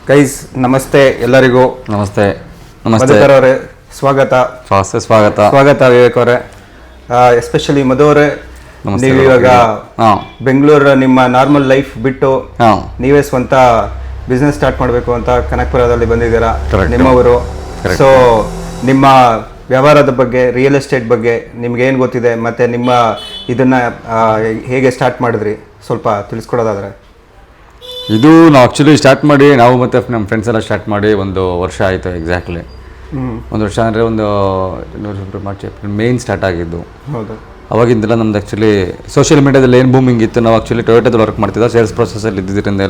Guys ನಮಸ್ತೆ ಎಲ್ಲರಿಗೂ. ನಮಸ್ತೆ ಮಧುಕರ್ ಅವರೇ ಸ್ವಾಗತ. ಸ್ವಾಗತ ವಿವೇಕ್ ಅವರೇ. ಎಸ್ಪೆಷಲಿ ಮಧು ಅವರೇ, ನೀವು ಇವಾಗ ಬೆಂಗಳೂರು ನಿಮ್ಮ ನಾರ್ಮಲ್ ಲೈಫ್ ಬಿಟ್ಟು ನೀವೇ ಸ್ವಂತ ಬಿಸ್ನೆಸ್ ಸ್ಟಾರ್ಟ್ ಮಾಡಬೇಕು ಅಂತ ಕನಕಪುರದಲ್ಲಿ ಬಂದಿದ್ದೀರಾ, ನಿಮ್ಮವರು. ಸೊ ನಿಮ್ಮ ವ್ಯವಹಾರದ ಬಗ್ಗೆ, ರಿಯಲ್ ಎಸ್ಟೇಟ್ ಬಗ್ಗೆ ನಿಮ್ಗೆ ಏನು ಗೊತ್ತಿದೆ, ಮತ್ತೆ ನಿಮ್ಮ ಇದನ್ನ ಹೇಗೆ ಸ್ಟಾರ್ಟ್ ಮಾಡಿದ್ರಿ ಸ್ವಲ್ಪ ತಿಳಿಸ್ಕೊಡೋದಾದ್ರೆ. ಇದು ನಾವು ಆ್ಯಕ್ಚುಲಿ ಸ್ಟಾರ್ಟ್ ಮಾಡಿ ನಾವು ಮತ್ತು ನಮ್ಮ ಫ್ರೆಂಡ್ಸ್ ಎಲ್ಲ ಸ್ಟಾರ್ಟ್ ಮಾಡಿ 1 ವರ್ಷ ಆಯಿತು. ಎಕ್ಸಾಕ್ಟ್ಲಿ 1 ವರ್ಷ ಅಂದರೆ ಒಂದು ಮಾರ್ಚ್ ಏಪ್ರಿಲ್ ಮೇನ್ ಸ್ಟಾರ್ಟ್ ಆಗಿದ್ದು. ಹೌದು, ಅವಾಗಿಂದೆಲ್ಲ ನಮ್ದು ಆ್ಯಕ್ಚುಲಿ ಸೋಷಿಯಲ್ ಮೀಡಿಯಾದಲ್ಲಿ ಏನು ಬೂಮಿಂಗ್ ಇತ್ತು. ನಾವು ಆ್ಯಕ್ಚುಲಿ ಟೊಯೋಟೋದಲ್ಲಿ ವರ್ಕ್ ಮಾಡ್ತಿದ್ದ, ಸೇಲ್ಸ್ ಪ್ರೊಸೆಸಲ್ಲಿ ಇದ್ದಿದ್ದರಿಂದ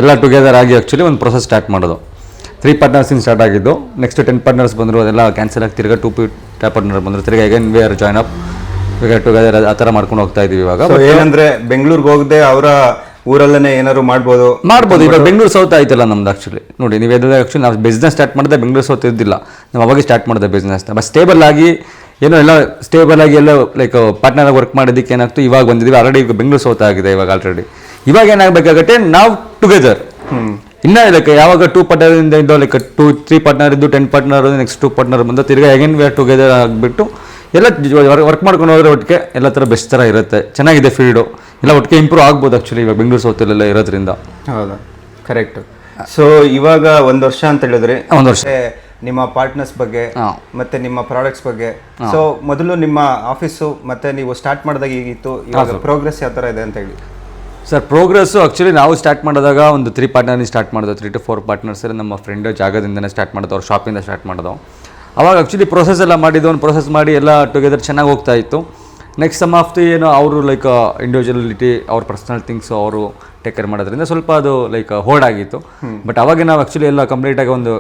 ಎಲ್ಲ ಟುಗೆದರ್ ಆಗಿ ಆ್ಯಕ್ಚುಲಿ ಒಂದು ಪ್ರೊಸೆಸ್ ಸ್ಟಾರ್ಟ್ ಮಾಡೋದು. 3 ಪಾರ್ಟ್ನರ್ಸಿಂದ ಸ್ಟಾರ್ಟ್ ಆಗಿದ್ದು. ನೆಕ್ಸ್ಟ್ 10 ಪಾರ್ಟ್ನರ್ಸ್ ಬಂದರು, ಅದೆಲ್ಲ ಕ್ಯಾನ್ಸಲ್ ಆಗಿ ತಿರ್ಗಾ 2 ಪಾರ್ಟ್ನರ್ ಬಂದರು. ತಿರ್ಗಾ again we are join up, together ಆ ಥರ ಮಾಡ್ಕೊಂಡು ಹೋಗ್ತಾ ಇದ್ದೀವಿ ಇವಾಗ. ಏನಂದರೆ ಬೆಂಗಳೂರಿಗೆ ಹೋಗದೆ ಅವರ ಊರಲ್ಲೇ ಏನಾದ್ರು ಮಾಡ್ಬೋದು. ಇವಾಗ ಬೆಂಗಳೂರು ಸೌತ್ ಆಯ್ತಲ್ಲ ನಮ್ದು. ಆ್ಯಕ್ಚುಲಿ ನೋಡಿ, ನೀವು ಆ್ಯಕ್ಚುಲಿ ನಾವು ಬಿಸ್ನೆಸ್ ಸ್ಟಾರ್ಟ್ ಮಾಡಿದೆ ಬೆಂಗಳೂರು ಸೌತ್ ಇದ್ದಿಲ್ಲ, ನಾವು ಅವಾಗ ಸ್ಟಾರ್ಟ್ ಮಾಡಿದೆ ಬಿಸ್ನೆಸ್ನ. ಬಟ್ ಸ್ಟೇಬಲ್ ಆಗಿ ಎಲ್ಲ ಸ್ಟೇಬಲ್ ಆಗಿ ಎಲ್ಲ ಲೈಕ್ ಪಾರ್ಟ್ನರ್ ವರ್ಕ್ ಮಾಡೋದಕ್ಕೆ ಏನಾಗ್ತು, ಇವಾಗ ಬಂದಿದ್ದೀವಿ. ಆಲ್ರೆಡಿ ಈಗ ಬೆಂಗಳೂರು ಸೌತ್ ಆಗಿದೆ ಇವಾಗ ಆಲ್ರೆಡಿ. ಇವಾಗ ಏನಾಗಬೇಕಾಗತ್ತೆ, ನಾವು ಟುಗೆದರ್ ಇನ್ನೂ ಲೈಕ್ ಯಾವಾಗ 2 ಪಾರ್ಟ್ನರಿಂದ ಇದ್ದು ಲೈಕ್ 2-3 ಪಾರ್ಟ್ನರ್ ಇದ್ದು 10 ಪಾರ್ಟ್ನರ್ ನೆಕ್ಸ್ಟ್ 2 ಪಾರ್ಟ್ನರ್ ಬಂದು ತಿರ್ಗಾ ಅಗೇನ್ ವಿ ಆರ್ ಟುಗೆದರ್ ಆಗಿಬಿಟ್ಟು ಎಲ್ಲ ವರ್ಕ್ ಮಾಡ್ಕೊಂಡು ಹೋದ್ರೆ ಒಟ್ಟಿಗೆ ಎಲ್ಲ ಥರ ಬೆಸ್ಟ್ ಥರ ಇರುತ್ತೆ. ಚೆನ್ನಾಗಿದೆ ಫೀಲ್ಡು, ಎಲ್ಲ ಒಟ್ಟಿಗೆ ಇಂಪ್ರೂವ್ ಆಗ್ಬೋದು ಆ್ಯಕ್ಚುಲಿ ಇವಾಗ ಬೆಂಗಳೂರು ಸೌತಲ್ಲೆಲ್ಲ ಇರೋದ್ರಿಂದ. ಹೌದಾ, ಕರೆಕ್ಟ್. ಸೊ ಇವಾಗ 1 ವರ್ಷ ಅಂತ ಹೇಳಿದ್ರಿ. 1 ವರ್ಷ ನಿಮ್ಮ ಪಾರ್ಟ್ನರ್ಸ್ ಬಗ್ಗೆ ಮತ್ತೆ ನಿಮ್ಮ ಪ್ರಾಡಕ್ಟ್ಸ್ ಬಗ್ಗೆ. ಸೊ ಮೊದಲು ನಿಮ್ಮ ಆಫೀಸು ಮತ್ತೆ ನೀವು ಸ್ಟಾರ್ಟ್ ಮಾಡಿದಾಗ ಈಗಿತ್ತು, ಇವಾಗ ಪ್ರೋಗ್ರೆಸ್ ಯಾವ ಥರ ಇದೆ ಅಂತ ಹೇಳಿ. ಸರ್, ಪ್ರೋಗ್ರೆಸ್ಸು ಆ್ಯಕ್ಚುಲಿ ನಾವು ಸ್ಟಾರ್ಟ್ ಮಾಡಿದಾಗ ಒಂದು 3 ಪಾರ್ಟ್ನರ್ನ ಸ್ಟಾರ್ಟ್ ಮಾಡೋದು. 3 to 4 ಪಾರ್ಟ್ನರ್ಸ್ ನಮ್ಮ ಫ್ರೆಂಡ್ ಜಾಗದಿಂದನೇ ಸ್ಟಾರ್ಟ್ ಮಾಡೋದು, ಅವ್ರ ಶಾಪಿಂದ ಸ್ಟಾರ್ಟ್ ಮಾಡೋದು. ಅವಾಗ ಆ್ಯಕ್ಚುಲಿ ಪ್ರೊಸೆಸ್ ಎಲ್ಲ ಮಾಡಿದ್ದು, ಒಂದು ಪ್ರೊಸೆಸ್ ಮಾಡಿ ಎಲ್ಲ ಟುಗೆದರ್ ಚೆನ್ನಾಗಿ ಹೋಗ್ತಾ ಇತ್ತು. ನೆಕ್ಸ್ಟ್ ಸಮ್ ಆಫ್ ದಿ ಏನು ಅವರು ಲೈಕ್ ಇಂಡಿವಿಜುವಲಿಟಿ, ಅವ್ರ ಪರ್ಸ್ನಲ್ ಥಿಂಗ್ಸು ಅವರು ಟೇಕ್ ಕೇರ್ ಮಾಡೋದ್ರಿಂದ ಸ್ವಲ್ಪ ಅದು ಲೈಕ್ ಹೋಲ್ಡ್ ಆಗಿತ್ತು. ಬಟ್ ಅವಾಗ ನಾವು ಆ್ಯಕ್ಚುಲಿ ಎಲ್ಲ ಕಂಪ್ಲೀಟಾಗಿ ಒಂದು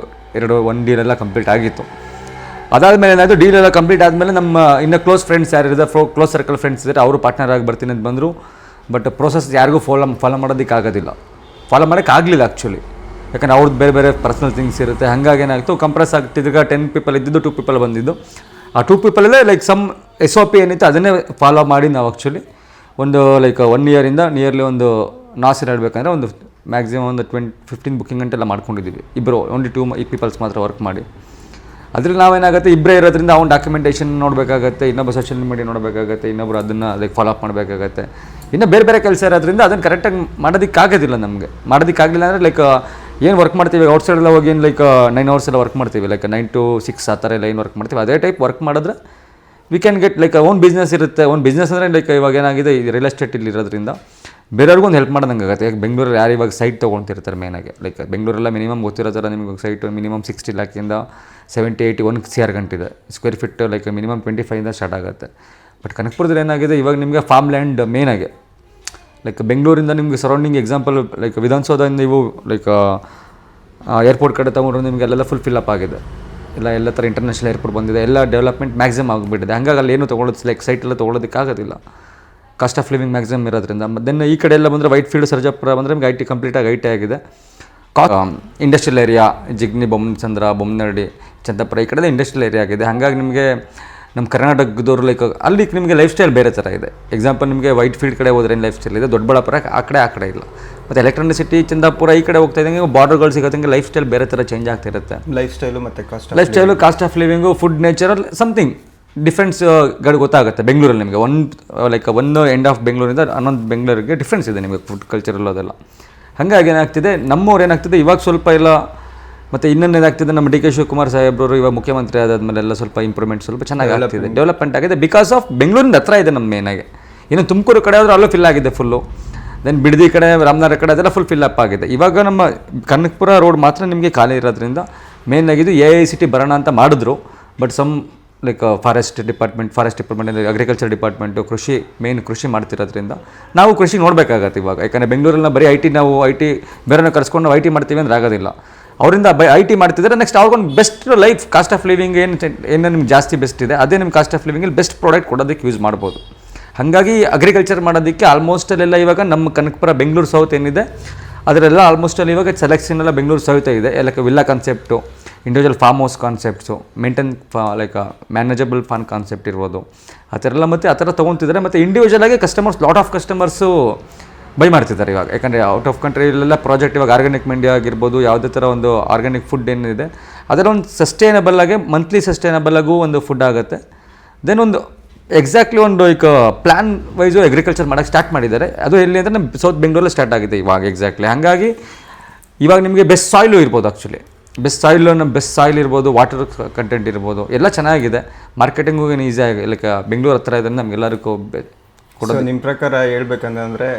ಡೀಲ್ ಎಲ್ಲ ಕಂಪ್ಲೀಟ್ ಆಗಿತ್ತು. ಅದಾದಮೇಲೆ ಏನಾಯಿತು, ಡೀಲ್ ಎಲ್ಲ ಕಂಪ್ಲೀಟ್ ಆದಮೇಲೆ ನಮ್ಮ ಇನ್ನು ಕ್ಲೋಸ್ ಫ್ರೆಂಡ್ಸ್ ಯಾರಿದೆ, ಕ್ಲೋಸ್ ಸರ್ಕಲ್ ಫ್ರೆಂಡ್ಸ್ ಇದ್ದಾರೆ, ಅವರು ಪಾರ್ಟ್ನರ್ ಆಗಿ ಬರ್ತೀನಿ ಅಂತ ಬಂದರು. ಬಟ್ ಪ್ರೊಸೆಸ್ ಯಾರಿಗೂ ಫಾಲೋ ಮಾಡೋದಕ್ಕಾಗೋದಿಲ್ಲ, ಫಾಲೋ ಮಾಡೋಕ್ಕಾಗಲಿಲ್ಲ ಆ್ಯಕ್ಚುಲಿ. ಯಾಕಂದರೆ ಅವ್ರದ್ದು ಬೇರೆ ಬೇರೆ ಪರ್ಸ್ನಲ್ ಥಿಂಗ್ಸ್ ಇರುತ್ತೆ. ಹಾಗಾಗಿ ಏನಾಯಿತು, ಕಂಪ್ರೆಸ್ ಆಗ್ತಿದ್ದಾಗ 10 ಪೀಪಲ್ ಇದ್ದಿದ್ದು 2 ಪೀಪಲ್ ಬಂದಿದ್ದು. ಆ 2 ಪೀಪಲಲ್ಲೇ ಲೈಕ್ ಸಮ್ SOP ಏನಿತ್ತು ಅದನ್ನೇ ಫಾಲೋ ಮಾಡಿ ನಾವು ಆ್ಯಕ್ಚುಲಿ ಒಂದು ಲೈಕ್ 1 ಇಯರಿಂದ ನಿಯರ್ಲಿ ಒಂದು ನಾಸಿರ್ ಹೇಳಬೇಕಂದ್ರೆ ಒಂದು ಮ್ಯಾಕ್ಸಿಮಮ್ ಒಂದು 15 ಬುಕ್ಕಿಂಗ್ ಗಂಟೆಲ್ಲ ಮಾಡ್ಕೊಂಡಿದ್ದೀವಿ ಇಬ್ಬರು. ಓನ್ಲಿ 2 ಪೀಪಲ್ಸ್ ಮಾತ್ರ ವರ್ಕ್ ಮಾಡಿ. ಅದ್ರಲ್ಲಿ ನಾವೇನಾಗುತ್ತೆ, ಇಬ್ಬರೇ ಇರೋದ್ರಿಂದ ಅವ್ನು ಡಾಕ್ಯುಮೆಂಟೇಷನ್ ನೋಡಬೇಕಾಗತ್ತೆ, ಇನ್ನೊಬ್ಬ ಸೋಷಿಯಲ್ ಮೀಡಿಯಾ ನೋಡಬೇಕಾಗತ್ತೆ, ಇನ್ನೊಬ್ರು ಅದನ್ನು ಲೈಕ್ ಫಾಲೋ ಅಪ್ ಮಾಡಬೇಕಾಗತ್ತೆ. ಇನ್ನು ಬೇರೆ ಬೇರೆ ಕೆಲಸ ಇರೋದ್ರಿಂದ ಅದನ್ನು ಕರೆಕ್ಟಾಗಿ ಮಾಡೋದಕ್ಕಾಗೋದಿಲ್ಲ ನಮಗೆ. ಮಾಡೋದಕ್ಕಾಗಲಿಲ್ಲ ಅಂದರೆ ಲೈಕ್ ಏನು ವರ್ಕ್ ಮಾಡ್ತೀವಿ ಔಟ್ಸೈಡೆಲ್ಲ ಹೋಗಿ ಏನು ಲೈಕ್ 9 hours ಎಲ್ಲ ವರ್ಕ್ ಮಾಡ್ತೀವಿ, ಲೈಕ್ 9 to 6 ಆ ಥರ ಎಲ್ಲ ಏನು ವರ್ಕ್ ಮಾಡ್ತೀವಿ, ಅದೇ ಟೈಪ್ ವರ್ಕ್ ಮಾಡಿದ್ರೆ we can get like own business ಇರುತ್ತೆ. ಓನ್ ಬಿಸ್ನೆಸ್ ಅಂದರೆ ಲೈಕ್ ಇವಾಗ ಏನಾಗಿದೆ, ಈ ರಿಯಲ್ ಎಸ್ಟೇಟ್ ಇಲ್ಲಿ ಇರೋದ್ರಿಂದ ಬೇರೆಯವ್ರಿಗೂ ಒಂದು ಹೆಲ್ಪ್ ಮಾಡೋದಂಗೆ ಆಗುತ್ತೆ. ಈಗ ಬೆಂಗಳೂರಲ್ಲಿ ಯಾರು ಇವಾಗ ಸೈಟ್ ತೊಗೊಳ್ತಿರ್ತಾರೆ ಮೇನಾಗಿ, ಲೈಕ್ ಬೆಂಗಳೂರೆಲ್ಲ ಮಿನಿಮಮ್ ಗೊತ್ತಿರೋ ಥರ ನಿಮಗೆ ಸೈಟ್ ಮಿನಿಮಮ್ 60 lakhದಿಂದ 70-80 1 CR ಗಂಟಿದೆ square feet, like minimum 25 start ಆಗುತ್ತೆ. ಬಟ್ ಕನಕಪುರದಲ್ಲಿ ಏನಾಗಿದೆ, ಇವಾಗ ನಿಮಗೆ ಫಾರ್ಮ್ ಲ್ಯಾಂಡ್ ಮೇನಾಗೆ ಲೈಕ್ ಬೆಂಗಳೂರಿಂದ ನಿಮಗೆ ಸರೌಂಡಿಂಗ್ ಎಕ್ಸಾಂಪಲ್ ಲೈಕ್ ವಿಧಾನಸೌಧದಿಂದ ನೀವು ಲೈಕ್ ಏರ್ಪೋರ್ಟ್ ಕಡೆ ತೊಗೊಂಡ್ರೆ ನಿಮಗೆ ಅಲ್ಲೆಲ್ಲ ಫುಲ್ ಫಿಲ್ಲಪ್ ಆಗಿದೆ. ಎಲ್ಲ ಥರ ಇಂಟರ್ನ್ಯಾಷನಲ್ ಏರ್ಪೋರ್ಟ್ ಬಂದಿದೆ, ಎಲ್ಲ ಡೆವಲಪ್ಮೆಂಟ್ ಮ್ಯಾಕ್ಸಿಮಮ್ ಆಗಿಬಿಟ್ಟಿದೆ. ಹಾಗಾಗಿ ಅಲ್ಲಿ ಏನು ತೊಗೊಳೋದು ಲೈಕ್ ಸೈಟ್ ಎಲ್ಲ ತೊಗೊಳೋದಕ್ಕಾಗೋದಿಲ್ಲ, ಕಾಸ್ಟ್ ಆಫ್ ಲಿವಿಂಗ್ ಮ್ಯಾಕ್ಸಿಮಮ್ ಇರೋದ್ರಿಂದ. ದೆನ್ ಈ ಕಡೆ ಎಲ್ಲ ಬಂದರೆ ವೈಟ್ ಫೀಲ್ಡ್ ಸರ್ಜಾಪುರ ಬಂದರೆ ನಿಮಗೆ IT ಕಂಪ್ಲೀಟಾಗಿ IT ಆಗಿದೆ. ಇಂಡಸ್ಟ್ರಿಯಲ್ ಏರಿಯಾ ಜಿಗ್ನಿ, ಬೊಮ್ಮನಚಂದ್ರ, ಬೊಮ್ಮನಹಳ್ಳಿ, ಚಂದ್ರಪುರ ಈ ಕಡೆ ಇಂಡಸ್ಟ್ರಿಯಲ್ ಏರಿಯಾ ಆಗಿದೆ. ಹಾಗಾಗಿ ನಿಮಗೆ ನಮ್ಮ ಕರ್ನಾಟಕದವ್ರು ಲೈಕ್ ಅಲ್ಲಿ ನಿಮಗೆ ಲೈಫ್ ಸ್ಟೈಲ್ ಬೇರೆ ಥರ ಇದೆ. ಎಕ್ಸಾಂಪಲ್ ನಿಮಗೆ ವೈಟ್ ಫೀಲ್ಡ್ ಕಡೆ ಹೋದ್ರೆ ಏನು ಲೈಫ್ ಸ್ಟೈಲ್ ಇದೆ, ದೊಡ್ಡಬಳ್ಳಾಪುರ ಆ ಕಡೆ ಇಲ್ಲ. ಮತ್ತು ಎಲೆಕ್ಟ್ರಾನಿಸಿಟಿ ಚಂದಾಪುರ ಈ ಕಡೆ ಹೋಗ್ತಾ ಇದ್ದಂಗೆ ಬಾರ್ಡರ್ಗಳು ಸಿಗೋದಂಗೆ ಲೈಫ್ ಸ್ಟೈಲ್ ಬೇರೆ ಥರ ಚೇಂಜ್ ಆಗ್ತಿರುತ್ತೆ. ಲೈಫ್ ಸ್ಟೈಲು ಮತ್ತು cost of living, food nature something difference ಗೊತ್ತಾಗುತ್ತೆ ಬೆಂಗಳೂರಲ್ಲಿ ನಿಮಗೆ. ಒಂದು ಎಂಡ್ ಆಫ್ ಬೆಂಗಳೂರಿಂದ ಅನ್ನೊಂದು ಬೆಂಗಳೂರಿಗೆ ಡಿಫ್ರೆನ್ಸ್ ಇದೆ ನಿಮಗೆ ಫುಡ್ ಕಲ್ಚರಲ್ಲ ಅದೆಲ್ಲ. ಹಾಗಾಗಿ ಏನಾಗ್ತಿದೆ, ನಮ್ಮವ್ರು ಏನಾಗ್ತಿದೆ ಇವಾಗ ಸ್ವಲ್ಪ ಎಲ್ಲ. ಮತ್ತು ಇನ್ನೊಂದು ಏನಾಗ್ತಿದೆ, ನಮ್ಮ DK ಶಿವಕುಮಾರ್ ಸಾಹೇಬ್ರವರು ಇವಾಗ ಮುಖ್ಯಮಂತ್ರಿ ಆದಾದ್ಮೇಲೆ ಎಲ್ಲ ಸ್ವಲ್ಪ ಇಂಪ್ರೂವ್ಮೆಂಟ್ ಸ್ವಲ್ಪ ಚೆನ್ನಾಗಿ ಆಗ್ತಿದೆ, ಡೆವಲಪ್ಮೆಂಟ್ ಆಗಿದೆ. ಬಿಕಾಸ್ ಆಫ್ ಬೆಂಗಳೂರಿಂದ ಹತ್ರ ಇದೆ ನಮ್ಮ ಮೇನಾಗೆ. ಇನ್ನು ತುಮಕೂರು ಕಡೆ ಆದರೂ ಅಲ್ಲೂ ಫಿಲ್ ಆಗಿದೆ ಫುಲ್ಲು. ದೆನ್ ಬಿಡದಿ ಕಡೆ, ರಾಮನಗರ ಕಡೆ ಅದೆಲ್ಲ ಫುಲ್ ಫಿಲ್ ಅಪ್ ಆಗಿದೆ. ಇವಾಗ ನಮ್ಮ ಕನಕಪುರ ರೋಡ್ ಮಾತ್ರ ನಿಮಗೆ ಖಾಲಿ ಇರೋದ್ರಿಂದ ಮೇನ್ ಆಗಿದ್ದು AICT ಬರೋಣ ಅಂತ ಮಾಡಿದ್ರು. But some like forest department, agriculture department, ಕೃಷಿ ಮಾಡ್ತಿರೋದ್ರಿಂದ ನಾವು ಕೃಷಿ ನೋಡಬೇಕಾಗತ್ತೆ ಇವಾಗ. ಯಾಕಂದರೆ ಬೆಂಗಳೂರಲ್ಲಿ ಬರೀ ನಾವು IT ಬೇರೆನೋ ಕರ್ಸ್ಕೊಂಡು ನಾವು IT ಮಾಡ್ತೀವಿ ಅಂದ್ರೆ ಆಗೋದಿಲ್ಲ. ಅವರಿಂದ IT ಮಾಡ್ತಿದ್ದಾರೆ. ನೆಕ್ಸ್ಟ್ ಅವ್ರಿಗೊಂದು best life, cost of living ಏನು ನಿಮ್ಗೆ ಜಾಸ್ತಿ ಬೆಸ್ಟ್ ಇದೆ, ಅದೇ ನಿಮ್ಮ ಕಾಸ್ಟ್ ಆಫ್ ಲಿವಿಂಗಲ್ಲಿ ಬೆಸ್ಟ್ ಪ್ರಾಡಕ್ಟ್ ಕೊಡೋದಕ್ಕೆ ಯೂಸ್ ಮಾಡ್ಬೋದು. ಹಾಗಾಗಿ ಅಗ್ರಿಕಲ್ಚರ್ ಮಾಡೋದಕ್ಕೆ ಆಲ್ಮೋಸ್ಟ್ ಅಲ್ಲೆಲ್ಲ ಇವಾಗ ನಮ್ಮ ಕನಕಪುರ ಬೆಂಗಳೂರು ಸೌತ್ ಏನಿದೆ ಅದರೆಲ್ಲ ಆಲ್ಮೋಸ್ಟ್ ಅಲ್ಲಿ ಇವಾಗ ಸೆಲೆಕ್ಷನ್ ಎಲ್ಲ ಬೆಂಗಳೂರು ಸೌತ್ ಇದೆ. ಎಲ್ಲ villa concept, individual farm house concepts, maintain like manageable farm concept ಇರ್ಬೋದು, ಆ ಥರ ಎಲ್ಲ. ಮತ್ತು ಆ ಥರ ತೊಗೊತಿದ್ದಾರೆ. ಮತ್ತು ಇಂಡಿವಿಜುವಲ್ ಆಗಿ ಲಾಟ್ ಆಫ್ ಕಸ್ಟಮರ್ಸು ಬೈ ಮಾಡ್ತಿದ್ದಾರೆ ಇವಾಗ. ಯಾಕಂದರೆ ಔಟ್ ಆಫ್ ಕಂಟ್ರಿಲೆಲ್ಲ ಪ್ರಾಜೆಕ್ಟ್ ಇವಾಗ ಆರ್ಗ್ಯಾನಿಕ್ ಮಂಡಿ ಆಗಿರ್ಬೋದು, ಯಾವುದೇ ಥರ ಒಂದು ಆರ್ಗ್ಯಾನಿಕ್ ಫುಡ್ ಏನಿದೆ ಅದೆಲ್ಲ ಒಂದು ಸಸ್ಟೈನಬಲ್ ಆಗಿ ಮಂತ್ಲಿ ಸಸ್ಟೈನಬಲ್ ಆಗು ಒಂದು ಫುಡ್ ಆಗುತ್ತೆ. ದೆನ್ ಒಂದು ಎಕ್ಸಾಕ್ಟ್ಲಿ ಒಂದು ಈಗ ಪ್ಲ್ಯಾನ್ ವೈಸು ಅಗ್ರಿಕಲ್ಚರ್ ಮಾಡೋಕ್ಕೆ ಸ್ಟಾರ್ಟ್ ಮಾಡಿದ್ದಾರೆ. ಅದು ಎಲ್ಲಿ ಅಂದರೆ ನಮ್ಮ ಸೌತ್ ಬೆಂಗಳೂರಲ್ಲಿ ಸ್ಟಾರ್ಟ್ ಆಗಿದೆ ಇವಾಗ ಎಕ್ಸಾಕ್ಟ್ಲಿ. ಹಾಗಾಗಿ ಇವಾಗ ನಿಮಗೆ ಬೆಸ್ಟ್ ಸಾಯಿಲು ಇರ್ಬೋದು, ಆ್ಯಕ್ಚುಲಿ ಬೆಸ್ಟ್ ಸಾಯಿಲ್ ಇರ್ಬೋದು, ವಾಟರ್ ಕಂಟೆಂಟ್ ಇರ್ಬೋದು, ಎಲ್ಲ ಚೆನ್ನಾಗಿದೆ. ಮಾರ್ಕೆಟಿಂಗು ಏನು ಈಸಿ ಆಗಿ ಲೈಕ್ ಬೆಂಗಳೂರು ಹತ್ರ ಇದೆ ನಮಗೆಲ್ಲರಿಗೂ ಕೊಡೋದು. ನಿಮ್ಮ ಪ್ರಕಾರ ಹೇಳ್ಬೇಕಂದ್ರೆ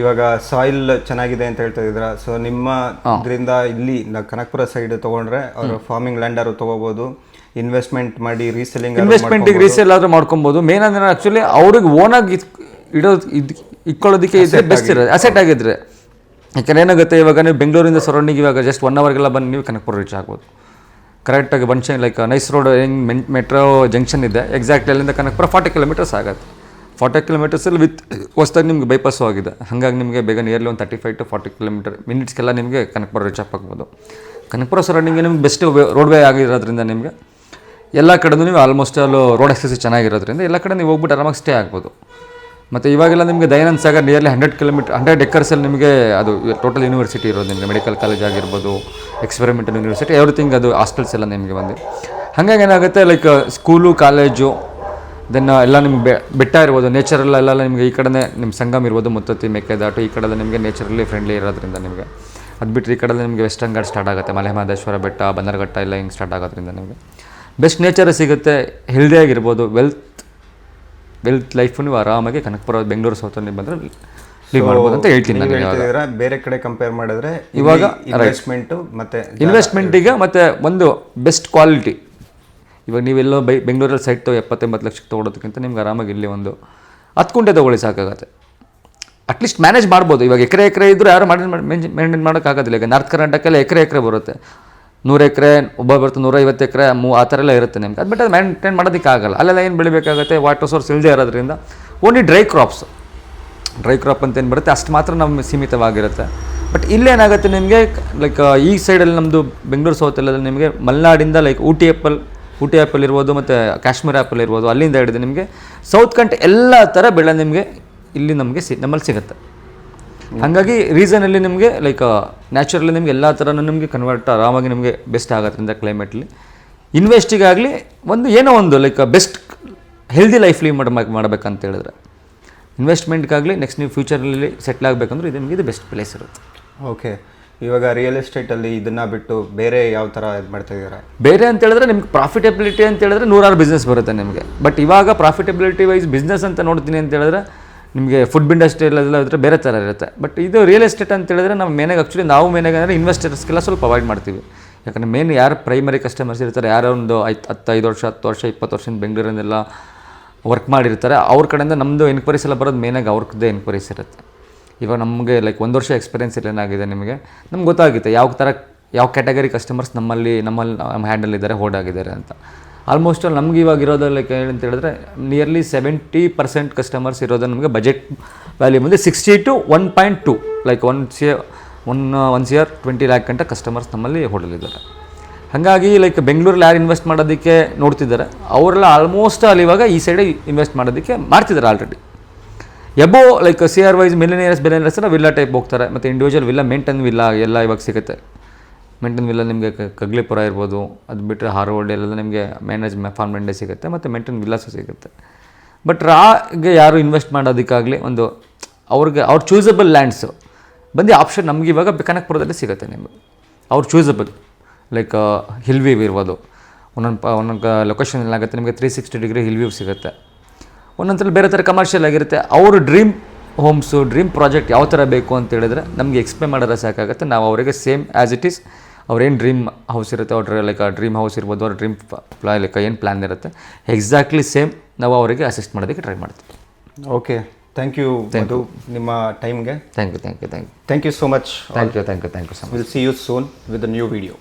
ಇವಾಗ ಸಾಯಿಲ್ ಚೆನ್ನಾಗಿದೆ ಅಂತ ಹೇಳ್ತಾ ಇದ್ರ, ಸೊ ನಿಮ್ಮ ಇದರಿಂದ ಇಲ್ಲಿ ಕನಕಪುರ ಸೈಡ್ ತೊಗೊಂಡ್ರೆ ಅವರು ಫಾರ್ಮಿಂಗ್ ಲ್ಯಾಂಡರು ತೊಗೋಬೋದು, ಇನ್ವೆಸ್ಟ್ಮೆಂಟ್ ಮಾಡಿ ಇನ್ವೆಸ್ಟ್ಮೆಂಟಿಗೆ ರೀಸೇಲ್ ಆದರೂ ಮಾಡ್ಕೊಬೋದು. ಮೇನ್ ಅಂದರೆ ಆ್ಯಕ್ಚುಲಿ ಅವ್ರಿಗೆ ಓನಾಗಿ ಇಡೋದು ಇಟ್ಕೊಳ್ಳೋದಕ್ಕೆ ಇದ್ರೆ ಬೆಸ್ಟ್ ಇರೋದು ಅಸೆಟ್ ಆಗಿದ್ರೆ. ಯಾಕಂದ್ರೆ ಏನಾಗುತ್ತೆ, ಇವಾಗ ನೀವು ಬೆಂಗಳೂರಿಂದ ಸರೌಂಡಿಂಗ್ ಇವಾಗ ಜಸ್ಟ್ 1 ಅವರ್ಗೆಲ್ಲ ಬಂದು ನೀವು ಕನಕಪುರ ರೀಚ್ ಆಗ್ಬೋದು ಕರೆಕ್ಟಾಗಿ. ಬಂದು ಲೈಕ್ ನೈಸ್ ರೋಡ್ ಹೆಂಗೆ ಮೆಟ್ರೋ ಜಂಕ್ಷನ್ ಇದೆ ಎಕ್ಸಾಕ್ಟ್ಲಿ ಅಲ್ಲಿಂದ ಕನಕಪುರ 40 ಕಿಲೋಮೀಟರ್ಸ್ ಆಗುತ್ತೆ. 40 ಕಿಲೋಮೀಟರ್ಸಲ್ಲಿ ವಿತ್ ಹೊಸ್ದಾಗಿ ನಿಮ್ಗೆ ಬೈಪಾಸು ಆಗಿದೆ. ಹಾಗಾಗಿ ನಿಮಗೆ ಬೇಗ ನಿಯರ್ಲಿ ಒಂದು 35 to 40 ಕಿಲೋಮೀಟರ್ ಮಿನಿಟ್ಸ್ಗೆಲ್ಲ ನಿಮಗೆ ಕನಕಪುರ ರೀಚ್ ಆಗ್ಬೋದು. ಕನಕಪುರ ಸರೌಂಡಿಂಗ್ ನಿಮ್ಗೆ ಬೆಸ್ಟ್ ರೋಡ್ ವೇ ಆಗಿರೋದ್ರಿಂದ ನಿಮಗೆ ಎಲ್ಲ ಕಡೆಯೂ ನೀವು ಆಲ್ಮೋಸ್ಟ್ ಅಲ್ಲೂ ರೋಡ್ ಎಕ್ಸೆಸ್ ಚೆನ್ನಾಗಿರೋದ್ರಿಂದ ಎಲ್ಲ ಕಡೆ ನೀವು ಹೋಗ್ಬಿಟ್ಟು ಆರಾಮಾಗಿ ಸ್ಟೇ ಆಗ್ಬೋದು. ಮತ್ತು ಇವಾಗೆಲ್ಲ ನಿಮಗೆ ದಯಾನಂದ ಸಾಗರ್ ನಿಯರ್ಲಿ 100 ಎಕರ್ಸಲ್ಲಿ ನಿಮಗೆ ಅದು ಟೋಟಲ್ ಯೂನಿವರ್ಸಿಟಿ ಇರೋದು. ನಿಮಗೆ ಮೆಡಿಕಲ್ ಕಾಲೇಜ್ ಆಗಿರ್ಬೋದು, ಎಕ್ಸ್ಪೆರಿಮೆಂಟಲ್ ಯೂನಿವರ್ಸಿಟಿ, ಎವ್ರಿಥಿಂಗ್ ಅದು ಹಾಸ್ಟೆಲ್ಸ್ ಎಲ್ಲ ನಿಮಗೆ ಬಂದು. ಹಾಗಾಗಿ ಏನಾಗುತ್ತೆ ಲೈಕ್ ಸ್ಕೂಲು ಕಾಲೇಜು ದೆನ್ ಎಲ್ಲ ನಿಮ್ಗೆ ಬೆಟ್ಟ ಇರ್ಬೋದು, ನೇಚರಲ್ಲೆಲ್ಲ ನಿಮಗೆ ಈ ಕಡೆ ನಿಮ್ಮ ಸಂಗಮ್ ಇರ್ಬೋದು, ಮುತ್ತತ್ತಿ ಮೇಕೆದಾಟು ಈ ಕಡೆ ನಿಮಗೆ ನೇಚರಲ್ಲಿ ಫ್ರೆಂಡ್ಲಿ ಇರೋದ್ರಿಂದ ನಿಮಗೆ. ಅದು ಬಿಟ್ಟರೆ ಈ ಕಡೆ ನಿಮಗೆ ವೆಸ್ಟರ್ನ್ ಘಾಟ್ ಸ್ಟಾರ್ಟ್ ಆಗುತ್ತೆ, ಮಲೆ ಮಹದೇಶ್ವರ ಬೆಟ್ಟ, ಬನ್ನರಘಟ್ಟ ಎಲ್ಲ ಹಿಂಗೆ ಸ್ಟಾರ್ಟ್ ಆಗೋದ್ರಿಂದ ನಿಮಗೆ ಬೆಸ್ಟ್ ನೇಚರ್ ಸಿಗುತ್ತೆ. ಹೆಲ್ದಿಯಾಗಿರ್ಬೋದು, ವೆಲ್ತ್ ಲೈಫು ನೀವು ಆರಾಮಾಗಿ ಕನಕಪುರ ಬೆಂಗಳೂರು ಸೌತಲ್ಲಿ ಬಂದರೆ ಲೀವ್ ಮಾಡ್ಬೋದು ಅಂತ ಹೇಳ್ತೀನಿ ನಾನು. ಬೇರೆ ಕಡೆ ಕಂಪೇರ್ ಮಾಡಿದ್ರೆ ಇವಾಗ ಇನ್ವೆಸ್ಟ್ಮೆಂಟಿಗೆ ಮತ್ತು ಒಂದು ಬೆಸ್ಟ್ ಕ್ವಾಲಿಟಿ. ಇವಾಗ ನೀವೆಲ್ಲೋ ಬೆಂಗಳೂರಲ್ಲಿ ಸೈಟ್ 70-80 ಲಕ್ಷಕ್ಕೆ ತೊಗೊಳೋದಕ್ಕಿಂತ ನಿಮ್ಗೆ ಆರಾಮಾಗಿ ಇಲ್ಲಿ ಒಂದು 10 ಗುಂಟೆ ತೊಗೊಳ್ಳಿ ಸಾಕಾಗುತ್ತೆ. ಅಟ್ಲೀಸ್ಟ್ ಮ್ಯಾನೇಜ್ ಮಾಡ್ಬೋದು. ಇವಾಗ ಎಕರೆ ಇದ್ದರೂ ಯಾರು ಮೇಂಟೈನ್ ಮಾಡೋಕ್ಕಾಗೋದಿಲ್ಲ. ಈಗ ನಾರ್ತ್ ಕರ್ನಾಟಕಲ್ಲ ಎಕರೆ ಬರುತ್ತೆ, 100 ಎಕರೆ, ಒಬ್ಬ ಬರುತ್ತೆ 150 ಎಕರೆ, ಆ ಥರ ಎಲ್ಲ ಇರುತ್ತೆ ನಿಮ್ಗೆ. ಅದು ಬಿಟ್ಟು ಅದು ಮೇಂಟೈನ್ ಮಾಡೋದಕ್ಕೆ ಆಗಲ್ಲ. ಅಲ್ಲೆಲ್ಲ ಏನು ಬೆಳಿಬೇಕಾಗುತ್ತೆ, ವಾಟರ್ ಸೋರ್ಸ್ ಇಲ್ಲದೆ ಇರೋದ್ರಿಂದ ಓನ್ಲಿ ಡ್ರೈ ಕ್ರಾಪ್ ಅಂತ ಏನು ಬರುತ್ತೆ ಅಷ್ಟು ಮಾತ್ರ ನಮ್ಮ ಸೀಮಿತವಾಗಿರುತ್ತೆ. ಬಟ್ ಇಲ್ಲೇನಾಗುತ್ತೆ ನಿಮಗೆ ಲೈಕ್ ಈ ಸೈಡಲ್ಲಿ ನಮ್ಮದು ಬೆಂಗಳೂರು ಸೌತಲ್ಲೆಲ್ಲ ನಿಮಗೆ ಮಲೆನಾಡಿಂದ ಲೈಕ್ ಊಟಿ ಆ್ಯಪಲ್ ಇರ್ಬೋದು, ಮತ್ತು ಕಾಶ್ಮೀರ ಆ್ಯಪಲ್ ಇರ್ಬೋದು, ಅಲ್ಲಿಂದ ಹಿಡಿದು ನಿಮಗೆ ಸೌತ್ ಕಂಟ್ ಎಲ್ಲ ಥರ ಬೆಳೆ ನಿಮಗೆ ಇಲ್ಲಿ ನಮ್ಮಲ್ಲಿ ಸಿಗುತ್ತೆ. ಹಾಗಾಗಿ ರೀಸನಲ್ಲಿ ನಿಮಗೆ ಲೈಕ್ ನ್ಯಾಚುರಲಿ ನಿಮಗೆ ಎಲ್ಲ ಥರನೂ ನಿಮಗೆ ಕನ್ವರ್ಟ್ ಆರಾಮಾಗಿ ನಿಮಗೆ ಬೆಸ್ಟ್ ಆಗೋದ್ರಿಂದ ಕ್ಲೈಮೇಟ್ಲಿ ಇನ್ವೆಸ್ಟಿಗಾಗಲಿ ಏನೋ ಒಂದು like best healthy life leave ಮಾಡಬೇಕಂತ ಹೇಳಿದ್ರೆ ಇನ್ವೆಸ್ಟ್ಮೆಂಟ್ಗಾಗಲಿ ನೆಕ್ಸ್ಟ್ ನೀವು ಫ್ಯೂಚರಲ್ಲಿ ಸೆಟ್ಲ್ ಆಗಬೇಕಂದ್ರೆ ಇದು ನಿಮಗೆ ಇದು ಬೆಸ್ಟ್ ಪ್ಲೇಸ್ ಇರುತ್ತೆ. ಓಕೆ, ಇವಾಗ ರಿಯಲ್ ಎಸ್ಟೇಟಲ್ಲಿ ಇದನ್ನು ಬಿಟ್ಟು ಬೇರೆ ಯಾವ ಥರ ಇದು ಮಾಡ್ತಾ ಇದ್ದೀರಾ? ಬೇರೆ ಅಂತ ಹೇಳಿದ್ರೆ ನಿಮ್ಗೆ ಪ್ರಾಫಿಟಬಿಲಿಟಿ ಅಂತ ಹೇಳಿದ್ರೆ 100 ಬಿಸ್ನೆಸ್ ಬರುತ್ತೆ ನಿಮಗೆ. ಬಟ್ ಇವಾಗ ಪ್ರಾಫಿಟಬಿಲಿಟಿ ವೈಸ್ ಬಿಸ್ನೆಸ್ ಅಂತ ನೋಡ್ತೀನಿ ಅಂತ ಹೇಳಿದ್ರೆ ನಿಮಗೆ ಫುಡ್ ಇಂಡಸ್ಟ್ರಿ ಎಲ್ಲ ಇದ್ರೆ ಬೇರೆ ಥರ ಇರುತ್ತೆ. ಬಟ್ ಇದು ರಿಯಲ್ ಎಸ್ಟೇಟ್ ಅಂತ ಹೇಳಿದ್ರೆ ನಾವು ಮೇನಾಗಿ ಅಂದರೆ ಇನ್ವೆಸ್ಟರ್ಸ್ಗೆಲ್ಲ ಸ್ವಲ್ಪ ಅವಾಯ್ಡ್ ಮಾಡ್ತೀವಿ. ಯಾಕಂದರೆ ಮೇನ್ ಯಾರು ಪ್ರೈಮರಿ ಕಸ್ಟಮರ್ಸ್ ಇರ್ತಾರೆ, ಯಾರೋ ಒಂದು 5 ವರ್ಷ 10 ವರ್ಷ 20 ವರ್ಷದಿಂದ ಬೆಂಗಳೂರಿನೆಲ್ಲ ವರ್ಕ್ ಮಾಡಿರ್ತಾರೆ, ಅವ್ರ ಕಡೆಯಿಂದ ನಮ್ಮದು ಎನ್ಕ್ವೈರೀಸ್ ಎಲ್ಲ ಬರೋದು ಮೇನಾಗಿ ಅವ್ರದ್ದೇ ಎನ್ಕ್ವೈರೀಸ್ ಇರುತ್ತೆ. ಇವಾಗ ನಮಗೆ ಲೈಕ್ 1 ವರ್ಷ ಎಕ್ಸ್ಪೀರಿಯನ್ಸ್ ಏನಾಗಿದೆ ನಿಮಗೆ ನಮ್ಗೆ ಗೊತ್ತಾಗುತ್ತೆ ಯಾವ ಕ್ಯಾಟಗರಿ ಕಸ್ಟಮರ್ಸ್ ನಮ್ಮ ಹ್ಯಾಂಡಲ್ ಇದ್ದಾರೆ, ಹೋಲ್ಡ್ ಆಗಿದ್ದಾರೆ ಅಂತ. ಆಲ್ಮೋಸ್ಟ್ ನಮ್ಗೆ ಇವಾಗ ಇರೋದು ಲೈಕ್ ಏನಂತ ಹೇಳಿದ್ರೆ ನಿಯರ್ಲಿ 70% ಕಸ್ಟಮರ್ಸ್ ಇರೋದು ನಮಗೆ ಬಜೆಟ್ ವ್ಯಾಲ್ಯೂ ಮುಂದೆ 60 to 1.2 ಲೈಕ್ 1 year 20 lakh ಗಂಟ ಕಸ್ಟಮರ್ಸ್ ನಮ್ಮಲ್ಲಿ ಹೋಲ್ಡಲ್ಲಿದ್ದಾರೆ. ಹಾಗಾಗಿ ಲೈಕ್ ಬೆಂಗಳೂರಲ್ಲಿ ಯಾರು ಇನ್ವೆಸ್ಟ್ ಮಾಡೋದಕ್ಕೆ ನೋಡ್ತಿದ್ದಾರೆ ಅವರೆಲ್ಲ ಆಲ್ಮೋಸ್ಟ್ ಅಲ್ಲಿ ಇವಾಗ ಈ ಸೈಡೆ ಇನ್ವೆಸ್ಟ್ ಮಾಡೋದಕ್ಕೆ ಮಾಡ್ತಿದ್ದಾರೆ already. Above like CR wise millionaires villa type ಹೋಗ್ತಾರೆ. ಮತ್ತು ಇಂಡಿವಿಜುವಲ್ ವಿಲ್ಲಾ ಮೇಂಟೈನ್ ವಿಲ್ಲಾ ಎಲ್ಲ ಇವಾಗ ಸಿಗುತ್ತೆ. ಮೇಂಟೈನ್ ವಿಲ್ಲ ನಿಮಗೆ ಕಗ್ಲಿಪುರ ಇರ್ಬೋದು, ಅದು ಬಿಟ್ಟರೆ ಹಾರೋಲ್ಡ್ ಎಲ್ಲ ನಿಮಗೆ ಫಾರ್ಮ್ ಲ್ಯಾಂಡೇ ಸಿಗುತ್ತೆ, ಮತ್ತು ಮೇಂಟೈನ್ ವಿಲ್ಲಾಸು ಸಿಗುತ್ತೆ. ಬಟ್ ರಾಗೆ ಯಾರು ಇನ್ವೆಸ್ಟ್ ಮಾಡೋದಕ್ಕಾಗಲಿ ಅವ್ರ ಚೂಸಬಲ್ ಲ್ಯಾಂಡ್ಸು ಬಂದು ಆಪ್ಷನ್ ನಮ್ಗೆ ಇವಾಗ ಕನಕಪುರದಲ್ಲಿ ಸಿಗುತ್ತೆ ನಿಮಗೆ. ಅವ್ರು ಚೂಸಬಲ್ ಲೈಕ್ ಹಿಲ್ ವ್ಯೂ ಇರ್ಬೋದು, ಒಂದೊಂದು ಲೊಕೇಶನ್ ಏನಾಗುತ್ತೆ ನಿಮಗೆ 360 ಡಿಗ್ರಿ ಹಿಲ್ ವ್ಯೂ ಸಿಗುತ್ತೆ. ಒಂದೊಂದ್ರಲ್ಲಿ ಬೇರೆ ಥರ ಕಮರ್ಷಿಯಲ್ ಆಗಿರುತ್ತೆ. ಅವರು ಡ್ರೀಮ್ ಹೋಮ್ಸು ಡ್ರೀಮ್ ಪ್ರಾಜೆಕ್ಟ್ ಯಾವ ಥರ ಬೇಕು ಅಂತ ಹೇಳಿದ್ರೆ ನಮಗೆ ಎಕ್ಸ್ಪ್ಲೇನ್ ಮಾಡೋದ್ರೆ ಸಾಕಾಗುತ್ತೆ. ನಾವು ಅವರಿಗೆ ಸೇಮ್ ಆ್ಯಸ್ ಇಟ್ ಈಸ್ ಅವ್ರೇನು ಡ್ರೀಮ್ ಹೌಸ್ ಇರುತ್ತೆ, ಅವ್ರ ಲೈಕ್ ಡ್ರೀಮ್ ಹೌಸ್ ಇರ್ಬೋದು, ಅವ್ರ ಡ್ರೀಮ್ ಲೈಕ್ ಏನು ಪ್ಲ್ಯಾನ್ ಇರುತ್ತೆ ಎಕ್ಸಾಕ್ಟ್ಲಿ ಸೇಮ್ ನಾವು ಅವರಿಗೆ ಅಸಿಸ್ಟ್ ಮಾಡೋದಕ್ಕೆ ಟ್ರೈ ಮಾಡ್ತೀವಿ. ಓಕೆ, ಥ್ಯಾಂಕ್ ಯು ನಿಮ್ಮ ಟೈಮ್ಗೆ. Thank you thank you so much. Thank you so much. Will see you soon with a new video.